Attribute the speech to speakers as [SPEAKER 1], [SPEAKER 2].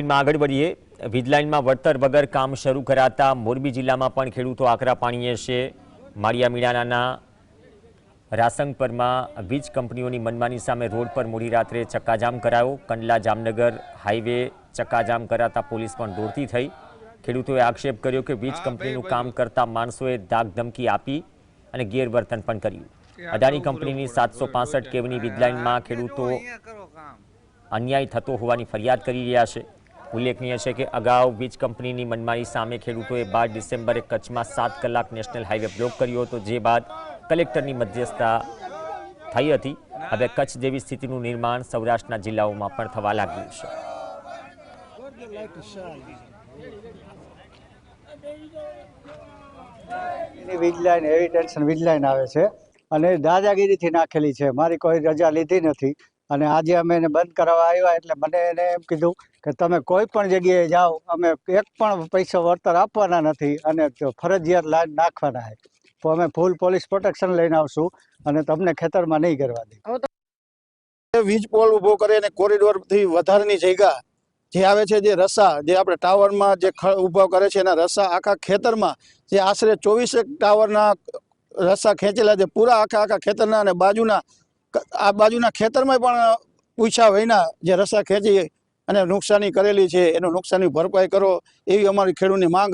[SPEAKER 1] માં આગળ વધીએ। વીજ લાઇનમાં વળતર વગર કામ શરૂ કરાતા મોરબી જિલ્લામાં પણ ખેડૂતો આકરા પાણીએ છે। માળિયા મીણાના રાસંગપરમાં વીજ કંપનીઓની મનમાની સામે રોડ પર મોડી રાત્રે ચક્કાજામ કરાયો। કંડલા જામનગર હાઈવે ચક્કાજામ કરાતા પોલીસ પણ દોડતી થઈ। ખેડૂતોએ આક્ષેપ કર્યો કે વીજ કંપનીનું કામ કરતા માણસોએ ધાક ધમકી આપી અને ગેરવર્તન પણ કર્યું। અદાણી કંપનીની 765 કેવીની વીજ લાઇનમાં ખેડૂતો अन्याय थतो होवानी फरियाद करी रह्या छे। उल्लेखनीय है कि अगाऊ वीज कंपनी मनमानी सामे खेडूतोए 12 डिसेम्बरे कच्छ में 7 कलाक नेशनल हाईवे ब्लॉक कर्यो हतो, जे बाद कलेक्टरनी मध्यस्थता थई हती। हवे कच्छ जेवी स्थितिनुं निर्माण सौराष्ट्रना जिल्लाओमां पण थवा लाग्युं छे।
[SPEAKER 2] वीज लाइन हेवी टेन्शन वीज लाइन आवे छे अने दादागिरीथी नाखेली छे। मारी कोई रजा लीधी नथी અને આજે અમે એને બંધ કરાવવા આવ્યા એટલે મને એને એમ કીધું કે તમે કોઈ પણ જગ્યાએ જાઓ, અમે એક પણ પૈસો વળતર આપવાના નથી અને ફરજિયાત લાઈન નાખવાના છે, તો અમે ફૂલ પોલીસ પ્રોટેક્શન લઈને આવશું અને તમને ખેતરમાં નહીં કરવા દે।
[SPEAKER 3] વીજ પોલ ઊભો કરે અને કોરિડોરથી વધારેની જગ્યા જે આવે છે, જે રસ્સા જે આપણે ટાવરમાં જે ઊભો કરે છે એના રસ્સા આખા ખેતરમાં જે આશરે 24 ટાવરના રસ્સા ખેંચેલા છે પૂરા આખા ખેતરના અને આ બાજુના ખેતરમાં પણ પૂછા વહીના જે રસ્સા ખેંચી અને નુકસાની કરેલી છે એનું નુકસાની ભરપાઈ કરો એવી અમારી ખેડૂતની માંગ।